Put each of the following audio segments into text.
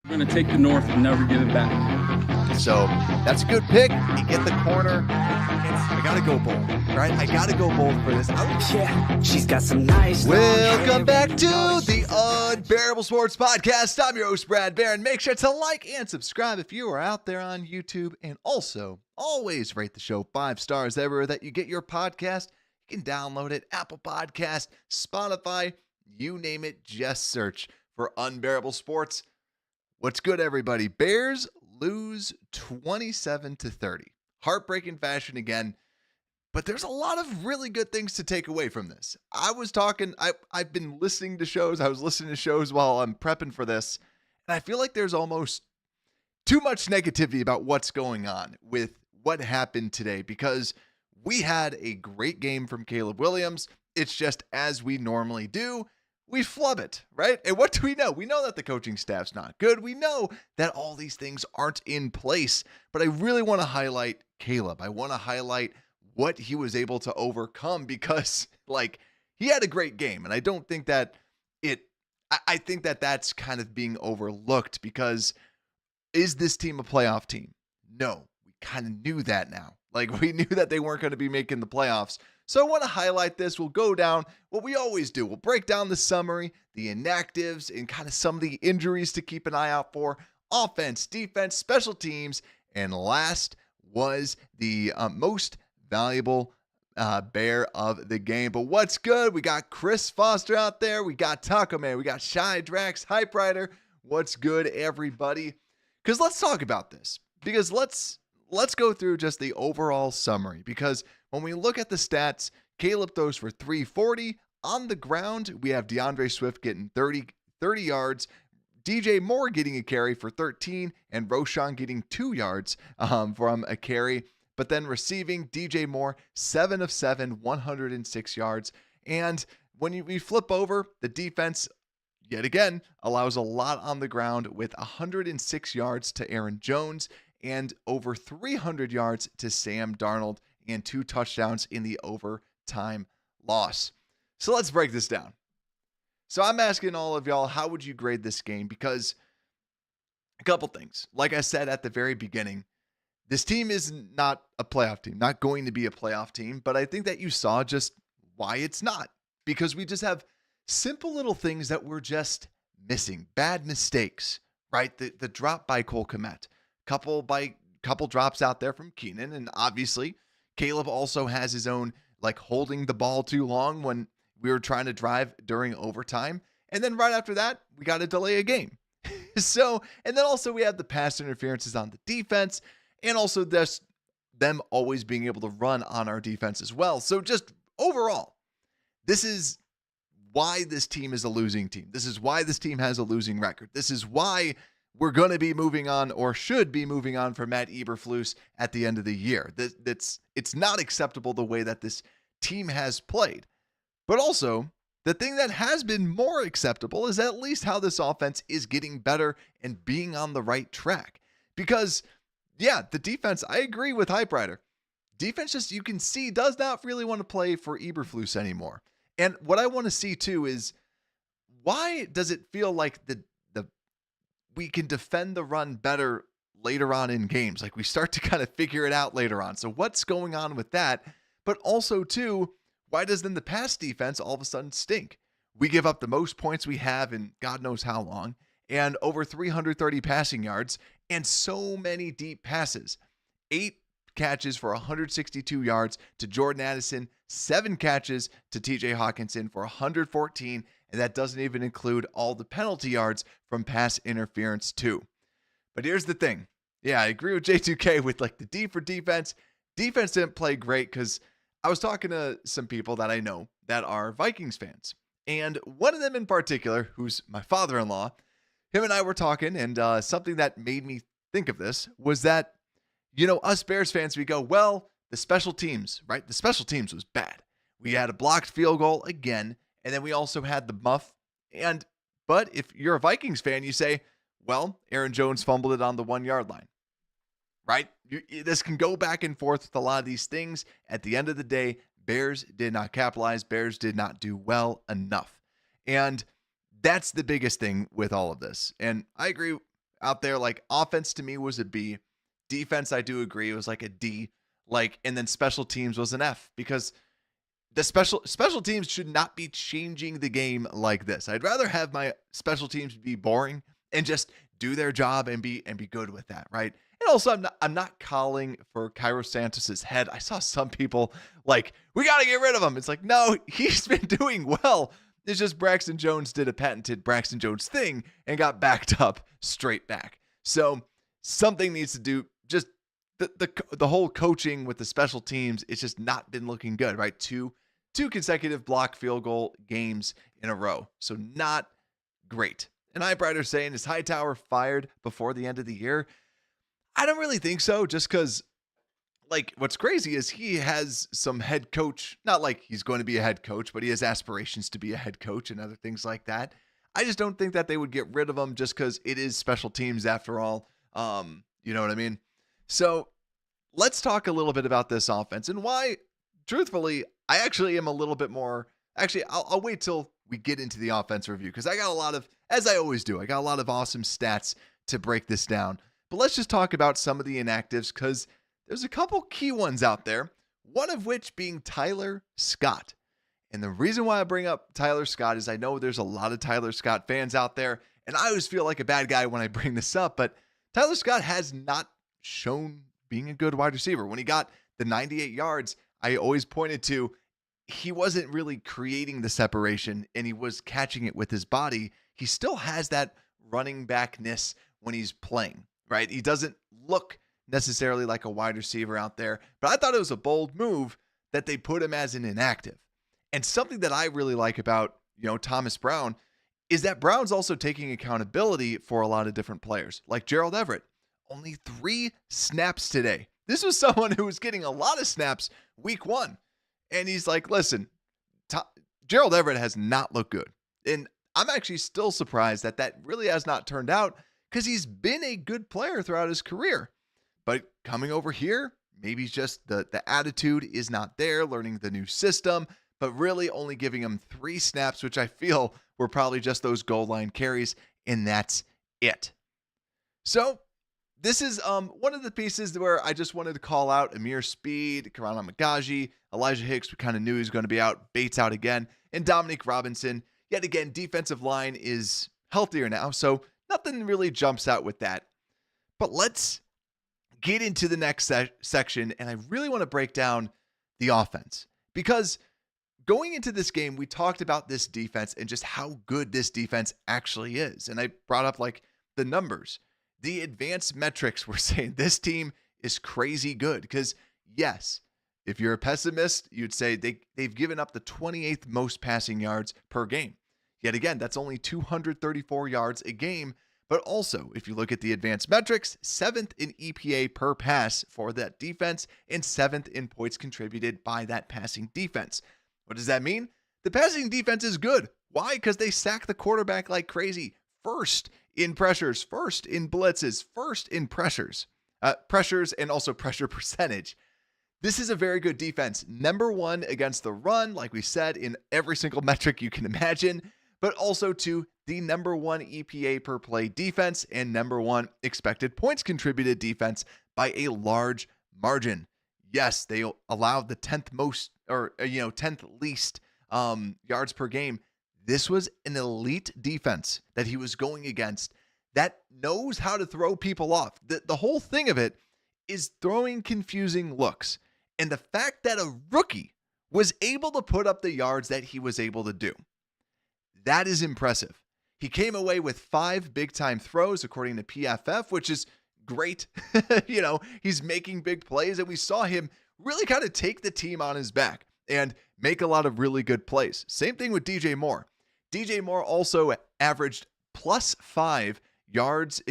We're going to take the North and never give it back. So that's a good pick. You get the corner. I got to go bold, right? I got to go bold for this. Yeah, she's got some nice. Welcome back to the Unbearable Sports Podcast. I'm your host, Brad Barron. Make sure to like and subscribe if you are out there on YouTube. And also, always rate the show 5 stars everywhere that you get your podcast. You can download it, Apple Podcast, Spotify, you name it. Just search for Unbearable Sports. What's good, everybody? Bears lose 27-30. Heartbreaking fashion again. But there's a lot of really good things to take away from this. I've been listening to shows. I was listening to shows while I'm prepping for this. And I feel like there's almost too much negativity about what's going on with what happened today. Because we had a great game from Caleb Williams. It's just as we normally do. We flub it, right? And what do we know? We know that the coaching staff's not good. We know that all these things aren't in place. But I really want to highlight Caleb. I want to highlight what he was able to overcome because, he had a great game. And I don't think that I think that that's kind of being overlooked because is this team a playoff team? No, we kind of knew that now. We knew that they weren't going to be making the playoffs. So I want to highlight this. We'll go down what we always do. We'll break down the summary, the inactives, and kind of some of the injuries to keep an eye out for. Offense, defense, special teams, and last was the most valuable Bear of the game. But what's good? We got Chris Foster out there. We got Taco Man. We got Shy Drax, Hype Rider. What's good, everybody? Because let's talk about this. Because let's go through just the overall summary. Because when we look at the stats, Caleb throws for 340. On the ground, we have DeAndre Swift getting 30 yards, DJ Moore getting a carry for 13, and Roschon getting 2 yards from a carry. But then receiving, DJ Moore, 7 of 7, 106 yards. And when we flip over, the defense, yet again, allows a lot on the ground with 106 yards to Aaron Jones and over 300 yards to Sam Darnold and 2 touchdowns in the overtime loss. So let's break this down. So I'm asking all of y'all, how would you grade this game? Because a couple things. Like I said at the very beginning, this team is not a playoff team, not going to be a playoff team, but I think that you saw just why it's not. Because we just have simple little things that we're just missing. Bad mistakes, right? The drop by Cole Kmet. Couple drops out there from Keenan, and obviously Caleb also has his own holding the ball too long when we were trying to drive during overtime, and then right after that we got to delay a game. And then also we have the pass interferences on the defense, and also this them always being able to run on our defense as well. So just overall, this is why this team is a losing team. This is why this team has a losing record. This is why we're going to be moving on, or should be moving on, for Matt Eberflus at the end of the year. It's not acceptable the way that this team has played. But also, the thing that has been more acceptable is at least how this offense is getting better and being on the right track. Because, yeah, the defense, I agree with Hype Rider. Defense just, you can see, does not really want to play for Eberflus anymore. And what I want to see, too, is why does it feel like we can defend the run better later on in games? We start to kind of figure it out later on. So what's going on with that? But also, too, why does then the pass defense all of a sudden stink? We give up the most points we have in God knows how long, and over 330 passing yards, and so many deep passes. 8 catches for 162 yards to Jordan Addison, 7 catches to TJ Hawkinson for 114, and that doesn't even include all the penalty yards from pass interference too. But here's the thing. Yeah, I agree with J2K with the D for defense. Defense didn't play great because I was talking to some people that I know that are Vikings fans. And one of them in particular, who's my father-in-law, him and I were talking, and something that made me think of this was that, us Bears fans, we go, well, the special teams, right? The special teams was bad. We had a blocked field goal again, and then we also had the muff. But if you're a Vikings fan, you say, well, Aaron Jones fumbled it on the 1-yard line, right? This can go back and forth with a lot of these things. At the end of the day, Bears did not capitalize. Bears did not do well enough. And that's the biggest thing with all of this. And I agree out there. Like offense to me was a B. Defense, I do agree, was like a D. Like, and then special teams was an F because the special teams should not be changing the game like this. I'd rather have my special teams be boring and just do their job and be good with that, right? And also, I'm not calling for Cairo Santos's head. I saw some people like, we got to get rid of him. It's like, no, he's been doing well. It's just Braxton Jones did a patented Braxton Jones thing and got backed up straight back. So something needs to do. Just the whole coaching with the special teams, it's just not been looking good, right? Two consecutive block field goal games in a row. So not great. And Eyebrighter saying, is Hightower fired before the end of the year? I don't really think so, just because, like, what's crazy is he has some head coach, not like he's going to be a head coach, but he has aspirations to be a head coach and other things like that. I just don't think that they would get rid of him just because it is special teams after all. You know what I mean? So let's talk a little bit about this offense and why, truthfully, I actually am a little bit more, actually, I'll wait till we get into the offense review because I got a lot of, as I always do, I got a lot of awesome stats to break this down. But let's just talk about some of the inactives because there's a couple key ones out there, one of which being Tyler Scott. And the reason why I bring up Tyler Scott is I know there's a lot of Tyler Scott fans out there, and I always feel like a bad guy when I bring this up, but Tyler Scott has not shown being a good wide receiver. When he got the 98 yards, I always pointed to he wasn't really creating the separation and he was catching it with his body. He still has that running backness when he's playing, right? He doesn't look necessarily like a wide receiver out there, but I thought it was a bold move that they put him as an inactive. And something that I really like about, Thomas Brown is that Brown's also taking accountability for a lot of different players, like Gerald Everett. Only 3 snaps today. This was someone who was getting a lot of snaps week 1. And he's like, listen, Gerald Everett has not looked good. And I'm actually still surprised that really has not turned out because he's been a good player throughout his career. But coming over here, maybe just the attitude is not there, learning the new system, but really only giving him 3 snaps, which I feel were probably just those goal line carries, and that's it. So this is one of the pieces where I just wanted to call out Amir Speed, Karana Magaji, Elijah Hicks, we kind of knew he was going to be out, Bates out again, and Dominic Robinson. Yet again, defensive line is healthier now, so nothing really jumps out with that. But let's get into the next section, and I really want to break down the offense. Because going into this game, we talked about this defense and just how good this defense actually is. And I brought up like the numbers. The advanced metrics were saying this team is crazy good. Because yes, if you're a pessimist, you'd say they've given up the 28th most passing yards per game. Yet again, that's only 234 yards a game. But also, if you look at the advanced metrics, 7th in EPA per pass for that defense and 7th in points contributed by that passing defense. What does that mean? The passing defense is good. Why? Because they sack the quarterback like crazy. First in pressures, first in blitzes, first in pressures and also pressure percentage. This is a very good defense. Number 1 against the run, like we said, in every single metric you can imagine, but also to the number 1 EPA per play defense and number 1 expected points contributed defense by a large margin. Yes, they allowed the 10th most or 10th least yards per game. This was an elite defense that he was going against that knows how to throw people off. The whole thing of it is throwing confusing looks. And the fact that a rookie was able to put up the yards that he was able to do, that is impressive. He came away with 5 big-time throws, according to PFF, which is great. He's making big plays, and we saw him really kind of take the team on his back and make a lot of really good plays. Same thing with DJ Moore. DJ Moore also averaged +5 yards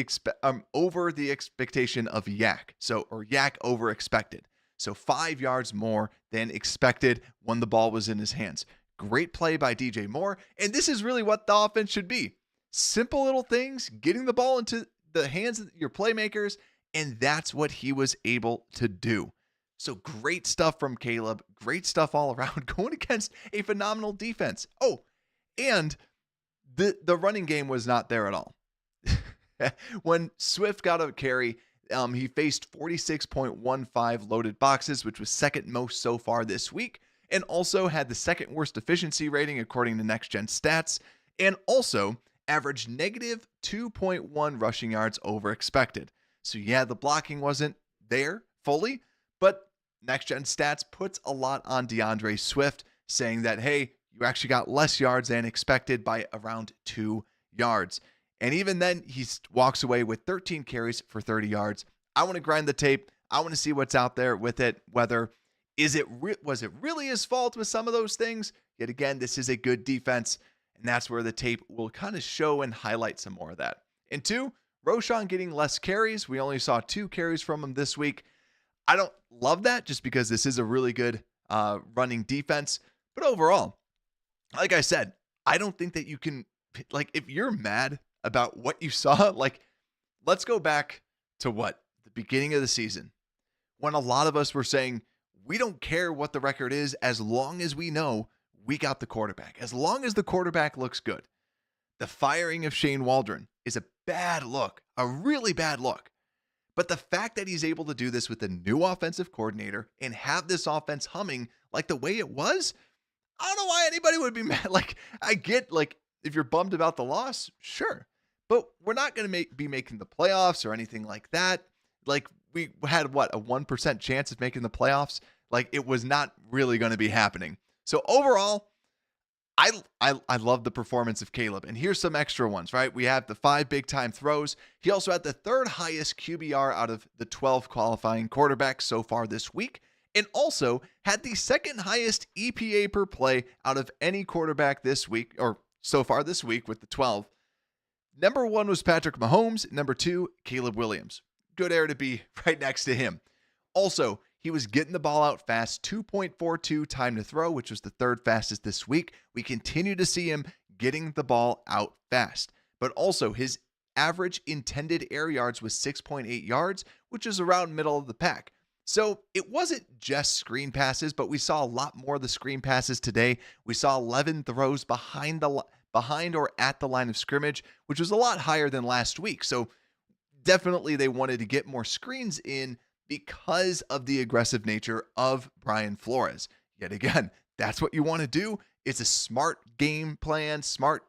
over the expectation of Yak. Or Yak over expected. So 5 yards more than expected when the ball was in his hands. Great play by DJ Moore. And this is really what the offense should be. Simple little things, getting the ball into the hands of your playmakers, and that's what he was able to do. So great stuff from Caleb. Great stuff all around, going against a phenomenal defense. Oh, and the running game was not there at all. When Swift got a carry, he faced 46.15 loaded boxes, which was second most so far this week, and also had the second worst efficiency rating according to Next Gen Stats, and also averaged negative 2.1 rushing yards over expected. So yeah, the blocking wasn't there fully, but Next Gen Stats puts a lot on DeAndre Swift, saying that, hey, you actually got less yards than expected by around 2 yards. And even then, he walks away with 13 carries for 30 yards. I want to grind the tape. I want to see what's out there with it, whether was it really his fault with some of those things? Yet again, this is a good defense, and that's where the tape will kind of show and highlight some more of that. And 2, Roschon getting less carries. We only saw 2 carries from him this week. I don't love that just because this is a really good running defense. But overall, like I said, I don't think that you can, like, if you're mad about what you saw, like, let's go back to the beginning of the season when a lot of us were saying, we don't care what the record is as long as we know we got the quarterback, as long as the quarterback looks good. The firing of Shane Waldron is a bad look, a really bad look. But the fact that he's able to do this with a new offensive coordinator and have this offense humming like the way it was, I don't know why anybody would be mad. Like, I get, like, if you're bummed about the loss, sure. But we're not going to be making the playoffs or anything like that. Like, we had, a 1% chance of making the playoffs? Like, it was not really going to be happening. So overall, I love the performance of Caleb. And here's some extra ones, right? We have the 5 big-time throws. He also had the 3rd highest QBR out of the 12 qualifying quarterbacks so far this week, and also had the 2nd highest EPA per play out of any quarterback this week, or so far this week with the 12. Number 1 was Patrick Mahomes. Number 2, Caleb Williams. Good air to be right next to him. Also, he was getting the ball out fast, 2.42 time to throw, which was the 3rd fastest this week. We continue to see him getting the ball out fast. But also, his average intended air yards was 6.8 yards, which is around middle of the pack. So it wasn't just screen passes, but we saw a lot more of the screen passes today. We saw 11 throws behind or at the line of scrimmage, which was a lot higher than last week. So definitely they wanted to get more screens in because of the aggressive nature of Brian Flores. Yet again, that's what you want to do. It's a smart game plan, smart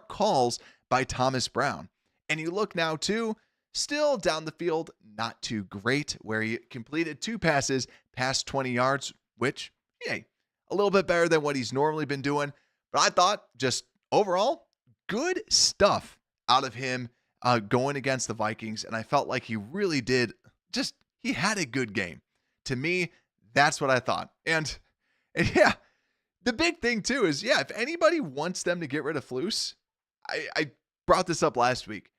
calls by Thomas Brown. And you look now too, still down the field, not too great, where he completed 2 passes past 20 yards, which, hey, a little bit better than what he's normally been doing. But I thought just overall, good stuff out of him going against the Vikings. And I felt like he really did he had a good game. To me, that's what I thought. And yeah, the big thing too is, yeah, if anybody wants them to get rid of Flus, I brought this up last week.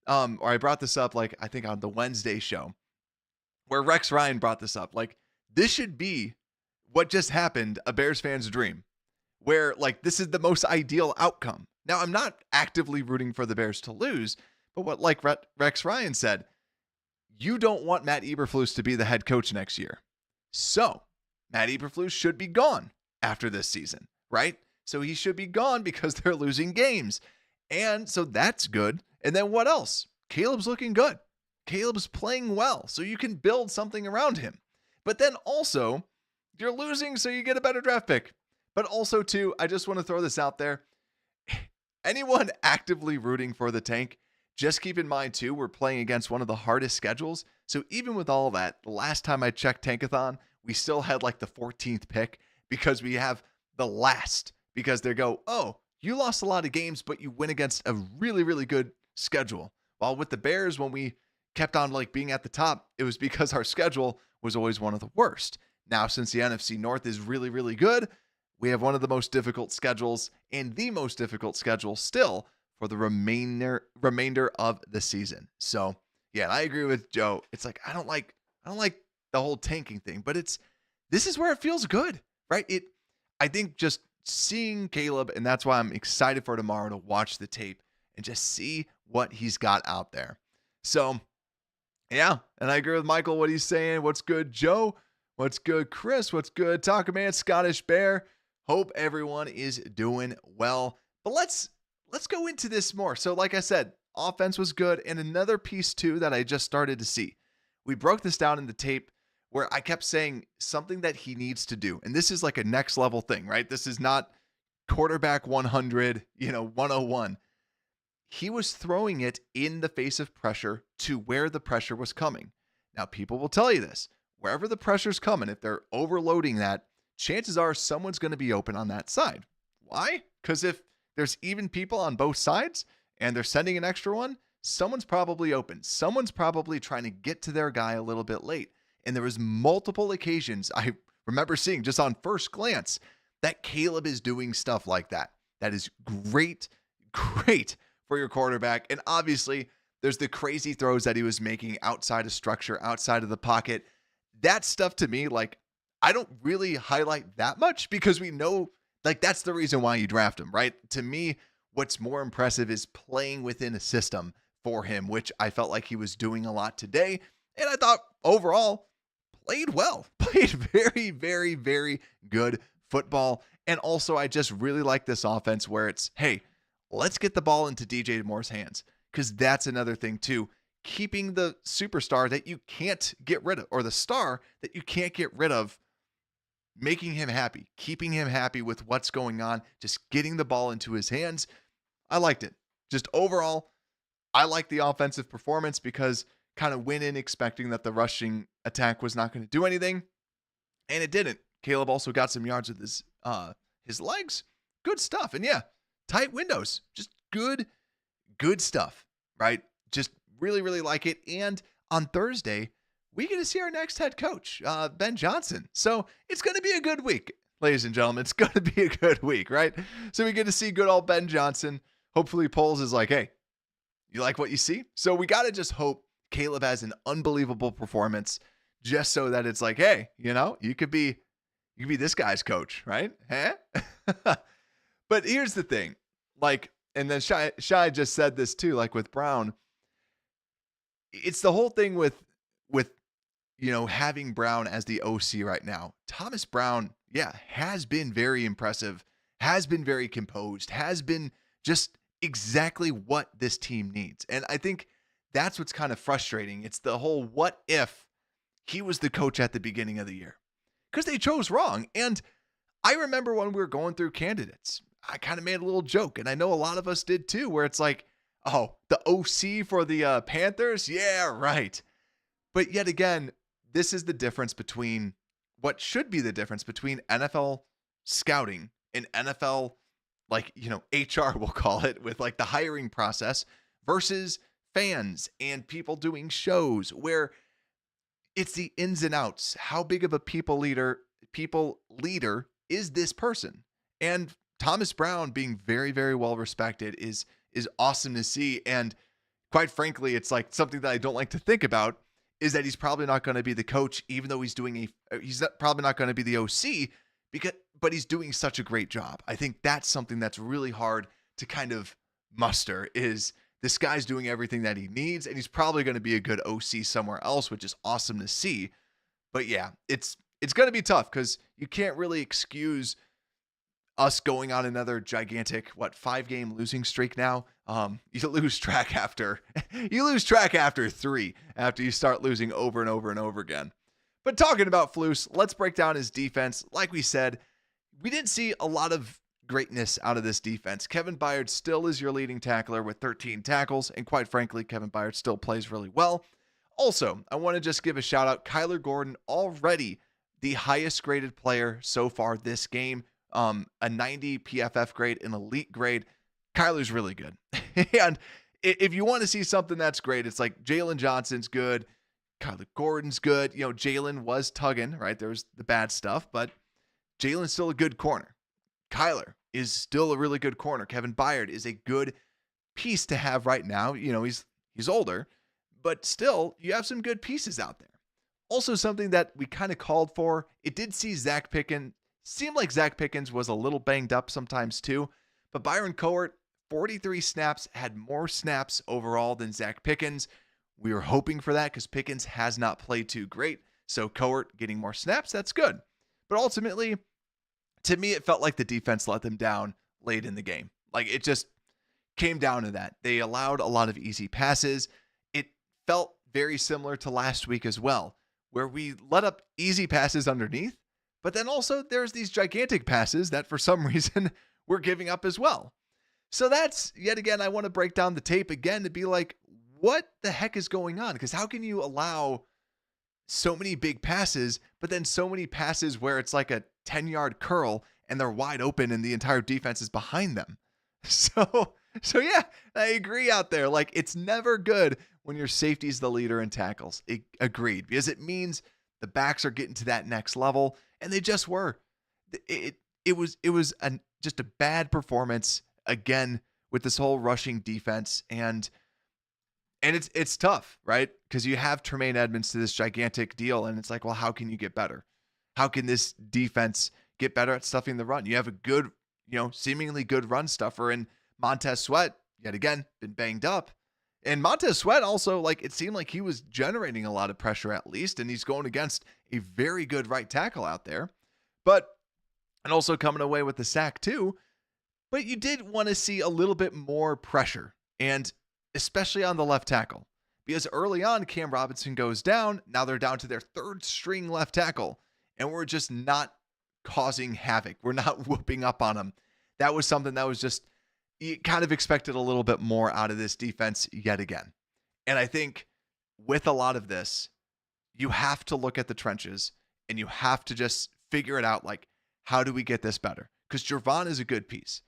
Or I brought this up, like, I think on the Wednesday show where Rex Ryan brought this up. Like, this should be what just happened, a Bears fan's dream, where, like, this is the most ideal outcome. Now, I'm not actively rooting for the Bears to lose, but what, like Rex Ryan said, you don't want Matt Eberflus to be the head coach next year. So Matt Eberflus should be gone after this season, right? So he should be gone because they're losing games. And so that's good. And then what else? Caleb's looking good. Caleb's playing well. So you can build something around him. But then also, you're losing, so you get a better draft pick. But also, too, I just want to throw this out there. Anyone actively rooting for the tank, just keep in mind, too, we're playing against one of the hardest schedules. So even with all that, the last time I checked Tankathon, we still had like the 14th pick because we have the last. Because they go, oh, you lost a lot of games, but you win against a really, really good schedule. While with the Bears, when we kept on like being at the top, it was because our schedule was always one of the worst. Now, since the NFC North is really, really good, we have one of the most difficult schedules and the most difficult schedule still for the remainder of the season. So yeah, and I agree with Joe. It's like, I don't like the whole tanking thing, but this is where it feels good, right? I think just seeing Caleb, and that's why I'm excited for tomorrow to watch the tape and just see what he's got out there. So yeah, and I agree with Michael, what he's saying. What's good, Joe? What's good, Chris? What's good, Taco Man, Scottish Bear? Hope everyone is doing well. But let's go into this more. So like I said, offense was good. And another piece too that I just started to see. We broke this down in the tape where I kept saying something that he needs to do. And this is like a next level thing, right? This is not quarterback 100, 101. He was throwing it in the face of pressure to where the pressure was coming. Now, people will tell you this. Wherever the pressure's coming, if they're overloading that, chances are someone's going to be open on that side. Why? Because if there's even people on both sides and they're sending an extra one, someone's probably open. Someone's probably trying to get to their guy a little bit late. And there was multiple occasions I remember seeing just on first glance that Caleb is doing stuff like that. That is great for your quarterback. And obviously, there's the crazy throws that he was making outside of structure, outside of the pocket. That stuff to me, like, I don't really highlight that much because we know, like, that's the reason why you draft him, right? To me, what's more impressive is playing within a system for him, which I felt like he was doing a lot today. And I thought overall, played well, played very, very, very good football. And also, I just really like this offense where it's, hey, let's get the ball into DJ Moore's hands, because that's another thing too. Keeping the superstar that you can't get rid of, or the star that you can't get rid of, making him happy, keeping him happy with what's going on, just getting the ball into his hands. I liked it. Just overall, I like the offensive performance because kind of went in expecting that the rushing attack was not going to do anything, and it didn't. Caleb also got some yards with his legs. Good stuff. And yeah, tight windows. Just good stuff, right? Just really, really like it. And on Thursday, we get to see our next head coach, Ben Johnson. So it's going to be a good week, ladies and gentlemen. It's going to be a good week, right? So we get to see good old Ben Johnson. Hopefully Poles is like, hey, you like what you see? So we got to just hope Caleb has an unbelievable performance just so that it's like, hey, you could be this guy's coach, right? Huh? But here's the thing, like, and then Shai just said this too, like with Brown, it's the whole thing with having Brown as the OC right now. Thomas Brown, yeah, has been very impressive, has been very composed, has been just exactly what this team needs. And I think that's what's kind of frustrating. It's the whole what if he was the coach at the beginning of the year, because they chose wrong. And I remember when we were going through candidates, I kind of made a little joke, and I know a lot of us did too, where it's like, oh, the OC for the Panthers? Yeah, right. But yet again, this is the difference between what should be the difference between NFL scouting and NFL, like, HR, we'll call it, with like the hiring process versus fans and people doing shows where it's the ins and outs. How big of a people leader is this person? And Thomas Brown being very, very well respected is awesome to see. And quite frankly, it's like something that I don't like to think about is that he's probably not going to be the coach, even though he's probably not going to be the OC, but he's doing such a great job. I think that's something that's really hard to kind of muster, is this guy's doing everything that he needs, and he's probably going to be a good OC somewhere else, which is awesome to see. But yeah, it's going to be tough because you can't really excuse us going on another gigantic, 5-game losing streak now. You lose track after 3, after you start losing over and over and over again. But talking about Flus, let's break down his defense. Like we said, we didn't see a lot of greatness out of this defense. Kevin Byard still is your leading tackler with 13 tackles, and quite frankly, Kevin Byard still plays really well. Also, I want to just give a shout out, Kyler Gordon, already the highest graded player so far this game. A 90 PFF grade, an elite grade. Kyler's really good. And if you want to see something that's great, it's like Jalen Johnson's good. Kyler Gordon's good. Jalen was tugging, right? There was the bad stuff, but Jalen's still a good corner. Kyler is still a really good corner. Kevin Byard is a good piece to have right now. He's older, but still, you have some good pieces out there. Also, something that we kind of called for, it did see Zach Pickens. Seemed like Zach Pickens was a little banged up sometimes too, but Byron Cowart, 43 snaps, had more snaps overall than Zach Pickens. We were hoping for that because Pickens has not played too great, so Cowart getting more snaps, that's good. But ultimately, to me, it felt like the defense let them down late in the game. Like, it just, came down to that. They allowed a lot of easy passes. It felt very similar to last week as well, where we let up easy passes underneath, but then also there's these gigantic passes that for some reason we're giving up as well. So that's, yet again, I want to break down the tape again to be like, what the heck is going on? Because how can you allow so many big passes, but then so many passes where it's like a 10-yard curl and they're wide open and the entire defense is behind them? So yeah, I agree out there. Like, it's never good when your safety's the leader in tackles. Agreed, because it means the backs are getting to that next level, and they just were. It was just a bad performance again with this whole rushing defense, and it's tough, right? Because you have Tremaine Edmonds to this gigantic deal, and it's like, well, how can you get better? How can this defense get better at stuffing the run? You have a good, seemingly good run stuffer in Montez Sweat, yet again, been banged up. And Montez Sweat also, it seemed like he was generating a lot of pressure at least, and he's going against a very good right tackle out there. And also coming away with the sack too. But you did want to see a little bit more pressure, and especially on the left tackle. Because early on, Cam Robinson goes down. Now they're down to their third string left tackle, and we're just not causing havoc. We're not whooping up on them. That was something that was just, you kind of expected a little bit more out of this defense yet again. And I think with a lot of this, you have to look at the trenches and you have to just figure it out. Like, how do we get this better? Because Gervon is a good piece.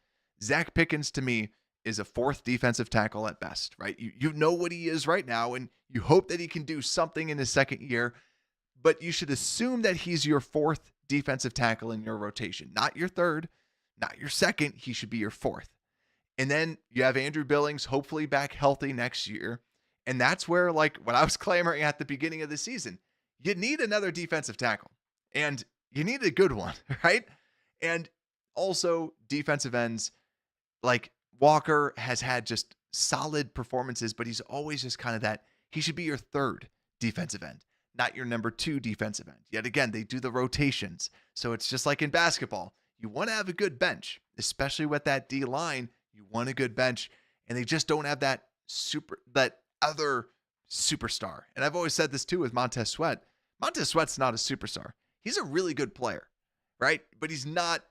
Zach Pickens, to me, is a fourth defensive tackle at best, right? You know what he is right now, and you hope that he can do something in his second year, but you should assume that he's your fourth defensive tackle in your rotation, not your third, not your second. He should be your fourth. And then you have Andrew Billings, hopefully back healthy next year. And that's where, what I was clamoring at the beginning of the season, you need another defensive tackle, and you need a good one, right? And also defensive ends, Walker has had just solid performances, but he's always just kind of that, he should be your third defensive end, not your number two defensive end. Yet again, they do the rotations. So it's just like in basketball. You want to have a good bench, especially with that D line. You want a good bench, and they just don't have that other superstar. And I've always said this too with Montez Sweat. Montez Sweat's not a superstar. He's a really good player, right? But he's not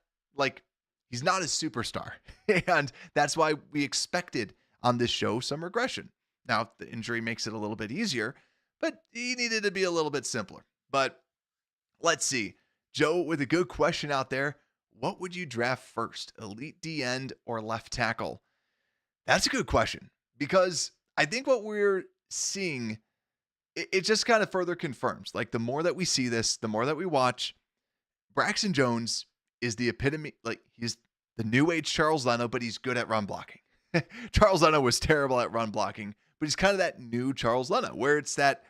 he's not a superstar. And that's why we expected on this show some regression. Now, the injury makes it a little bit easier, but he needed to be a little bit simpler. But let's see. Joe, with a good question out there, what would you draft first, elite D end or left tackle? That's a good question, because I think what we're seeing, it just kind of further confirms, the more that we see this, the more that we watch, Braxton Jones is the epitome, he's the new age Charles Leno, but he's good at run blocking. Charles Leno was terrible at run blocking, but he's kind of that new Charles Leno, where it's that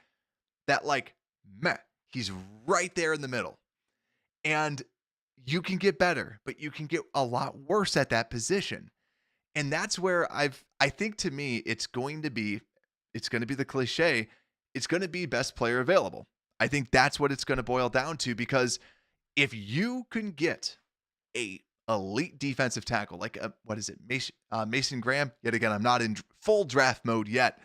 he's right there in the middle. And you can get better, but you can get a lot worse at that position. And that's where I think, to me, it's going to be the cliche. It's going to be best player available. I think that's what it's going to boil down to, because if you can get a elite defensive tackle, Mason Graham, yet again, I'm not in full draft mode yet,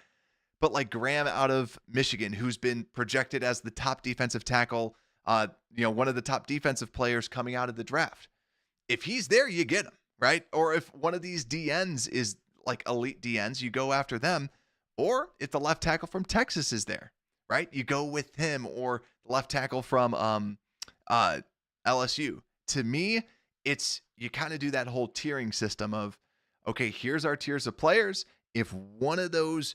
but Graham out of Michigan, who's been projected as the top defensive tackle, one of the top defensive players coming out of the draft. If he's there, you get him, right? Or if one of these DNs is elite DNs, you go after them. Or if the left tackle from Texas is there, right? You go with him, or the left tackle from LSU. To me, it's, you kind of do that whole tiering system of, okay, here's our tiers of players. If one of those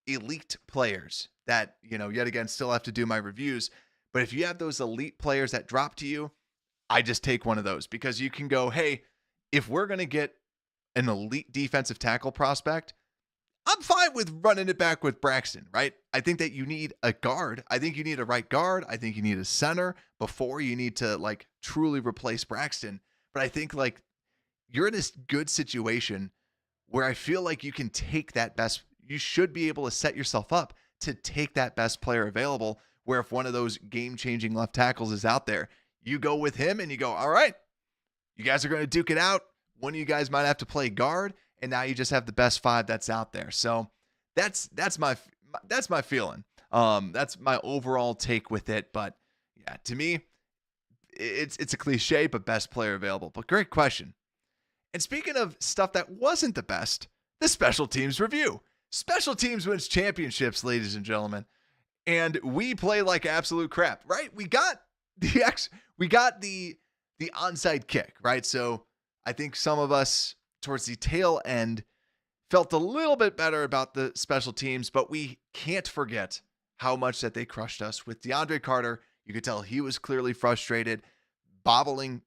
elite players that, yet again, still have to do my reviews, but if you have those elite players that drop to you, I just take one of those, because you can go, hey, if we're going to get an elite defensive tackle prospect, I'm fine with running it back with Braxton, right? I think that you need a guard. I think you need a right guard. I think you need a center before you need to truly replace Braxton. But I think you're in this good situation where I feel like you can take that best, you should be able to set yourself up to take that best player available, where if one of those game-changing left tackles is out there, you go with him and you go, all right, you guys are going to duke it out. One of you guys might have to play guard, and now you just have the best 5 that's out there. So that's my feeling. That's my overall take with it. But yeah, to me, it's a cliche, but best player available. But great question. And speaking of stuff that wasn't the best, the special teams review. Special teams wins championships, ladies and gentlemen. And we play like absolute crap, right? We got the onside kick, right? So I think some of us towards the tail end felt a little bit better about the special teams, but we can't forget how much that they crushed us with DeAndre Carter. You could tell he was clearly frustrated, bobbling,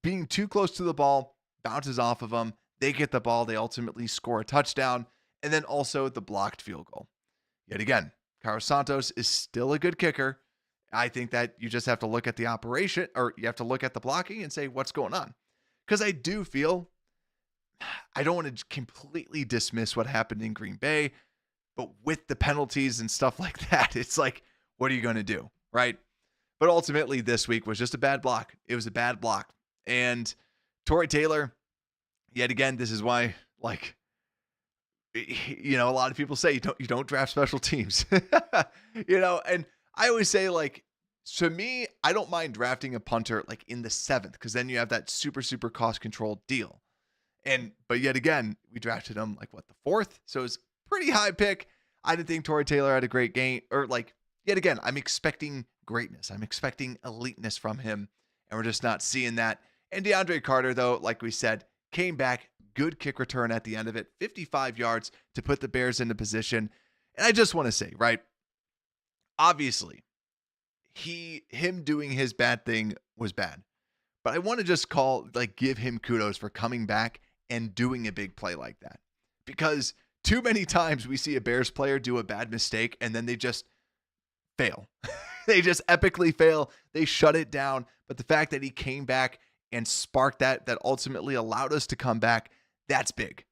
being too close to the ball, bounces off of them. They get the ball. They ultimately score a touchdown. And then also the blocked field goal. Yet again, Carlos Santos is still a good kicker. I think that you just have to look at the operation, or you have to look at the blocking and say, what's going on? Because I do feel, I don't want to completely dismiss what happened in Green Bay, but with the penalties and stuff like that, it's like, what are you going to do, right? But ultimately, this week was just a bad block. It was a bad block. And Torrey Taylor, yet again, this is why, like, you know, a lot of people say you don't draft special teams, you know, and I always say, like, to me, I don't mind drafting a punter like in the 7th, because then you have that super cost controlled deal. But yet again, we drafted him like the 4th, so it's pretty high pick. I didn't think Torrey Taylor had a great game, or like, yet again, I'm expecting greatness. I'm expecting eliteness from him, and we're just not seeing that. And DeAndre Carter, though, like we said, came back, good kick return at the end of it, 55 yards to put the Bears into position. And I just want to say, right, obviously, him doing his bad thing was bad. But I want to just give him kudos for coming back and doing a big play like that. Because too many times we see a Bears player do a bad mistake and then they just fail. They just epically fail. They shut it down. But the fact that he came back and sparked that ultimately allowed us to come back, that's big.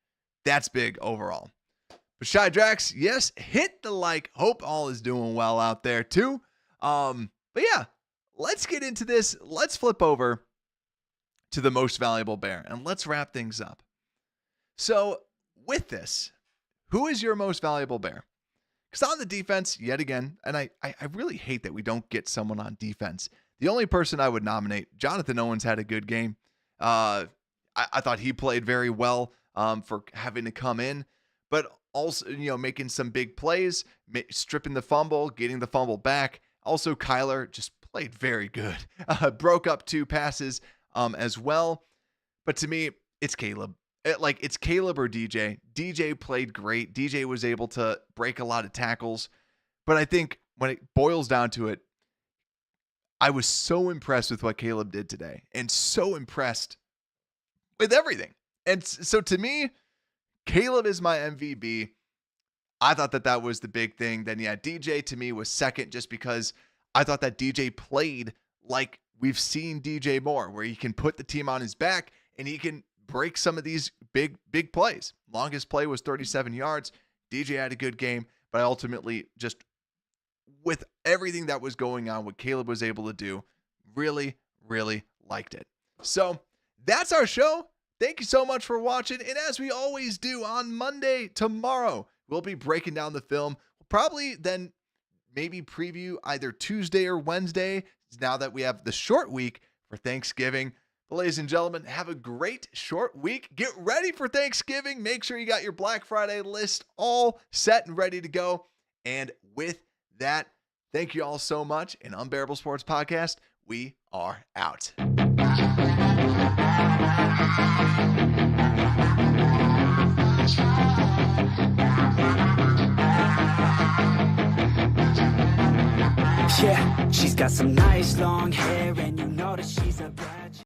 That's big overall. But Shy Drax, yes, hit the like. Hope all is doing well out there too. But yeah, let's get into this. Let's flip over to the most valuable Bear and let's wrap things up. So with this, who is your most valuable Bear? Because on the defense, yet again, and I really hate that we don't get someone on defense. The only person I would nominate, Jonathan Owens, had a good game. I thought he played very well for having to come in, but also, you know, making some big plays, stripping the fumble, getting the fumble back. Also, Kyler just played very good. Broke up 2 passes as well. But to me, it's Caleb. It's Caleb or DJ. DJ played great. DJ was able to break a lot of tackles. But I think when it boils down to it, I was so impressed with what Caleb did today and so impressed with everything. And so to me, Caleb is my MVP. I thought that was the big thing. Then, yeah, DJ to me was second just because I thought that DJ played like we've seen DJ more, where he can put the team on his back and he can break some of these big plays. Longest play was 37 yards. DJ had a good game, but I ultimately just, with everything that was going on, what Caleb was able to do, really liked it. So that's our show. Thank you so much for watching. And as we always do on Monday, tomorrow, we'll be breaking down the film. We'll probably then maybe preview either Tuesday or Wednesday, now that we have the short week for Thanksgiving. But ladies and gentlemen, have a great short week. Get ready for Thanksgiving. Make sure you got your Black Friday list all set and ready to go. And with that, thank you all so much. And Unbearable Sports Podcast, we are out. Yeah, she's got some nice long hair and you